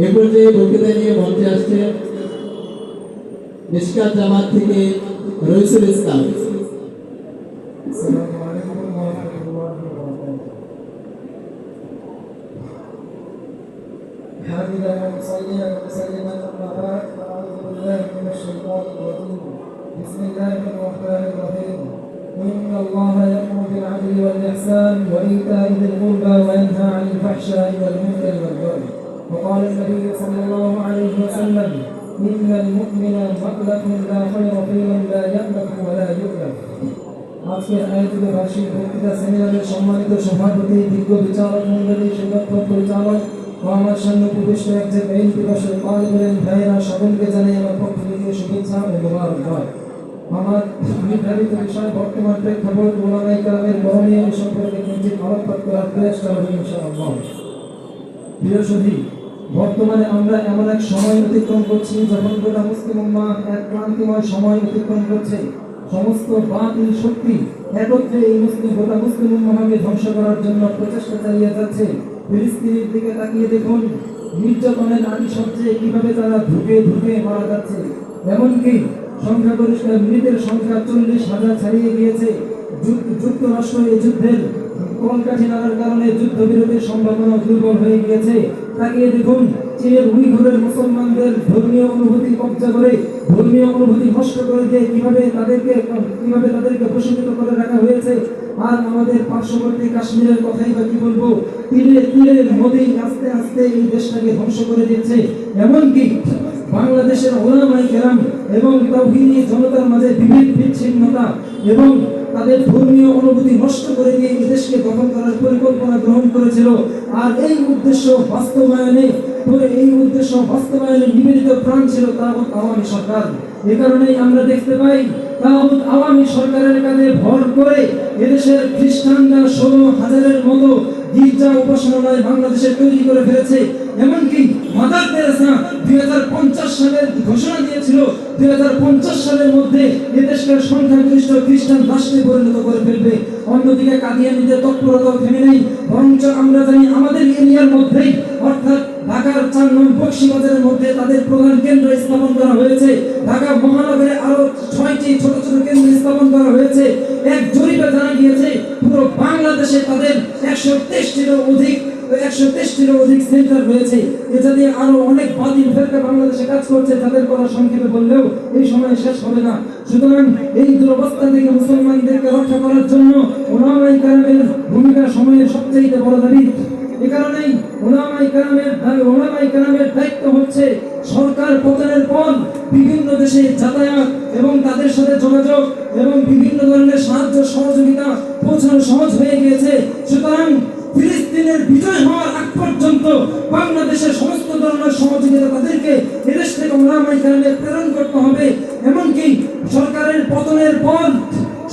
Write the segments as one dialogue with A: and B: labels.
A: এ পর্যায়ে বক্তৃতা নিয়ে মঞ্চে আসছে মিশকাত জামাত থেকে রইসুল ইসলাম।
B: السلام عليكم ورحمة الله وبركاته. حامدا ومصليا ومسلما أما بعد فأعوذ بالله من الشيطان الرجيم. بسم الله الرحمن الرحيم. إن الله يأمر بالعدل والإحسان وإيتاء ذي القربى وينهى عن الفحشاء والمنكر والبغي. وقال النبي صلى الله عليه وسلم: إن المؤمن مألف لا خير في من لا يألف ولا يؤلف. আজকের আয়োজিত বার্ষিক বক্তৃতা সেমিনারের সম্মানিত সভাপতি, বিজ্ঞ বিচারক মন্ডলী, সুদক্ষ পরিচালক ও আমার সামনে উপবিষ্ট একজন মেইন প্রকাশের তালিবের ভাইয়েরা, সকলকে জানাই আমার পক্ষ থেকে শুভেচ্ছা ও মোবারকবাদ। আমার নির্ধারিত বিষয় বর্তমান প্রেক্ষাপট উলামায়ে কেরামের করণীয় সম্পর্কে কিঞ্চিৎ আলোকপাত করার চেষ্টা হবে ইনশাআল্লাহ। প্রিয় সুধী, বর্তমানে আমরা এমন এক সময় অতিক্রম করছি যখন গোটা মুসলিম উম্মাহ এক ক্লান্তিময় সময় অতিক্রম করছে। সমস্ত বাতিল শক্তি একত্রে এই গোটা মুসলিম উম্মাহকে ধ্বংস করার জন্য প্রচেষ্টা চালিয়ে যাচ্ছে। ফিলিস্তিনের দিকে তাকিয়ে দেখুন, নির্যাতনের আদি সবচেয়ে কিভাবে তারা ধুকে ধুকে মারা যাচ্ছে। এমনকি সংখ্যাগরিষ্ঠ মৃতের সংখ্যা 40,000 ছাড়িয়ে গিয়েছে। যুক্তরাষ্ট্র এই যুদ্ধের কলকাঠি নাড়ার কারণে যুদ্ধবিরতির সম্ভাবনা দুর্বল হয়ে গিয়েছে। তাকিয়ে দেখুন, চীনের উইঘুরের মুসলমানদের ধর্মীয় অনুভূতি কব্জা করে, ধর্মীয় অনুভূতি নষ্ট করে দিয়ে কিভাবে তাদেরকে প্রশিক্ষিত করে রাখা হয়েছে। আর আমাদের পার্শ্ববর্তী কাশ্মীরের কথাই বা কি বলবো, তীরে তীরে মোদী আস্তে আস্তে এই দেশটাকে ধ্বংস করে দিচ্ছে। এমনকি বাংলাদেশের উলামায়ে কেরাম এবং তাওহীদি জনতার মাঝে বিভেদ বিচ্ছিন্নতা এবং তাদের ধর্মীয় অনুভূতি নষ্ট করে দিয়ে এই দেশকে দখল করার পরিকল্পনা গ্রহণ করেছিল। আর এই উদ্দেশ্য বাস্তবায়নে নিবেদিত প্রাণ ছিল তাগুত আওয়ামী সরকার। এ কারণেই আমরা দেখতে পাই, তাগুত আওয়ামী সরকারের কাছে ভর করে এদেশের খ্রিস্টানরা 16,000-এর মতো গির্জা উপাসনালয় বাংলাদেশে তৈরি করে ফেলেছে। এমনকি মাদার তেরেসা 2050 সালের ঘোষণা দিয়েছিল 2050 সালের মধ্যে এদেশের সংখ্যাগরিষ্ঠ খ্রিস্টান রাষ্ট্রে পরিণত করে ফেলবে। অন্যদিকে কাদিয়ানীদের তৎপরতা থেমে নেই, বরঞ্চ আমরা জানি আমাদের এরিয়ার মধ্যেই অর্থাৎ ঢাকার 4 নং বক্সিবাজারের মধ্যে তাদের প্রধান কেন্দ্র স্থাপন করা হয়েছে। ঢাকা মহানগরে আরো 6টি ছোট ছোট কেন্দ্র স্থাপন করা হয়েছে। এক জরিপে জানা গিয়েছে পুরো বাংলাদেশে তাদের 123টিরও অধিক সেন্টার রয়েছে। এতে আরো অনেক বাতিল ফেরকা বাংলাদেশে কাজ করছে, তাদের কথা সংক্ষেপে বললেও এই সময় শেষ হবে না। সুতরাং এই দুরবস্থা থেকে মুসলমানদেরকে রক্ষা করার জন্য উলামায়ে কেরামের ভূমিকা সময়ের সবচেয়ে বড় দাবি। এ কারণেই উলামায়ে কেরামের দায়িত্ব হচ্ছে সরকার পতনের পর বিভিন্ন দেশে যাতায়াত এবং তাদের সাথে যোগাযোগ এবং বিভিন্ন ধরনের সাহায্য সহযোগিতা পৌঁছানো সহজ হয়ে গিয়েছে। সুতরাং ফিলিস্তিনের বিজয় হওয়ার আগ পর্যন্ত বাংলাদেশের সমস্ত ধরনের সহযোগিতা তাদেরকে এদেশ থেকে উলামায়ে কেরামে প্রেরণ করতে হবে। এমনকি সরকারের পতনের পর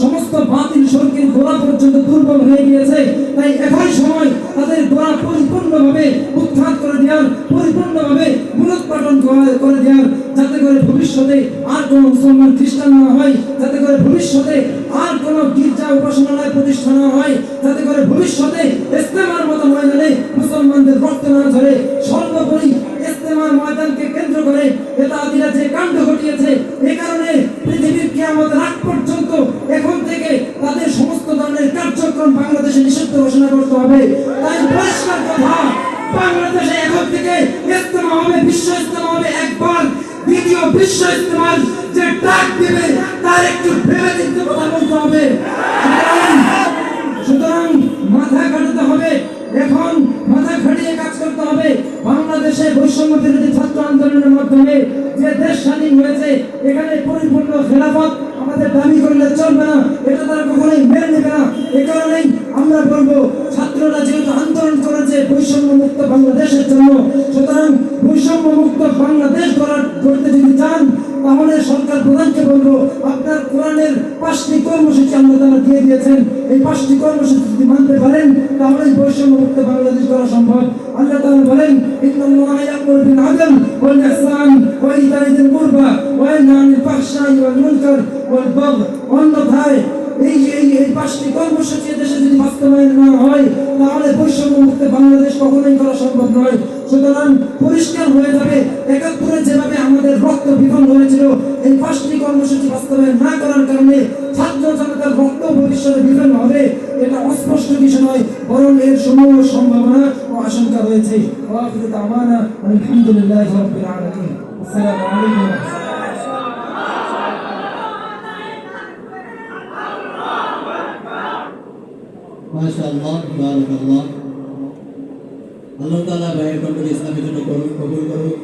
B: সমস্ত বাতিল শক্তির গোড়া পর্যন্ত দুর্বল হয়ে গিয়েছে। তাই একই সময় তাদের গোড়া পরিপূর্ণভাবে উৎখাত করে দেওয়ার, পরিপূর্ণভাবে মূলোৎপাটন করে দেওয়ার, যাতে করে ভবিষ্যতে আর কোনো মুসলমান খ্রিস্টান না হয়, যাতে করে ভবিষ্যতে আর কোনো গির্জা উপাসনালয় প্রতিষ্ঠা না হয়, যাতে করে ভবিষ্যতে ইস্তেমার মতো ময়দানে মুসলমানদের রক্ত না ঝরে। সর্বোপরি ইস্তেমার ময়দানকে কেন্দ্র করে বেদাতিরা যে কাণ্ড ঘটিয়েছে, এ কারণে পৃথিবীর কিয়ামতের আগ পর্যন্ত এখন থেকে তাদের সমস্ত ধরনের কার্যক্রম বাংলাদেশে নিষিদ্ধ ঘোষণা করতে হবে। তাই পরিষ্কার কথা, বাংলাদেশে এখন থেকে ইস্তেমা হবে, বিশ্ব ইস্তেমা হবে একবার। দ্বিতীয় বিশ্ব ইস্তেমার যে ডাক দিবে তার একটু ভেবে চিন্তে কথা বলতে হবে। সুতরাং মাথা খাটাতে হবে, এখন মাথা খাটিয়ে কাজ করতে হবে। বাংলাদেশে বৈষম্য বিরোধী ছাত্র আন্দোলনের মাধ্যমে যে দেশ স্বাধীন হয়েছে, এখানে পরিপূর্ণ খেলাফত আমাদের দাবি করলে চলবে না, এটা তারা কখনোই মেনে নেবে না। এ কারণেই আমরা বলবো, ছাত্ররা যেহেতু আন্দোলন করেছে বৈষম্য মুক্ত বাংলাদেশের জন্য, সুতরাং বৈষম্য মুক্ত বাংলাদেশ গড়তে যদি চান, তাহলে সরকার প্রধানকে বলবো, আপনার কোরআনের 5টি কর্মসূচি আমরা তারা দিয়ে দিয়েছেন, এই 5টি কর্মসূচি যদি মানতে পারেন তাহলে বৈষম্য মুক্ত বাংলাদেশ করা সম্ভব। আল্লাহ তাআলা বলেন, ইন্নাল্লাহা ইয়া'মুরু বিল আদল ওয়াল ইহসান ওয়া ইতা'i যিল কুরবা ওয়া ইয়ানহা আনিল ফাহশাই ওয়াল মুনকার ওয়াল বাগয়। অন্যথায় এই পাঁচটি কর্মসূচি দেশে যদি বাস্তবায়ন না হয় তাহলে বৈষম্য মুক্ত বাংলাদেশ কখনোই করা সম্ভব নয়। সুতরাং পরিষ্কার হয়ে যাবে, ৭১ যেভাবে আমাদের রক্ত বিফল হয়েছিল, এই পাঁচটি কর্মসূচি বাস্তবায়ন না করার কারণে ছাত্র জনতার রক্ত ভবিষ্যতে বিফল হবে, এটা অস্পষ্ট কিছু নয়, বরং এর সমূহ সম্ভাবনা ও আশঙ্কা রয়েছে। ওয়াখিরু দাওয়ানা আলহামদুলিল্লাহি রাব্বিল আলামিন। আসসালামু আলাইকুম।
A: মাশাআল্লাহ, বারাকাল্লাহ। আল্লাহ তাআলা ভাইয়ের কণ্ঠকে ইসলামের জন্য কবুল করুক।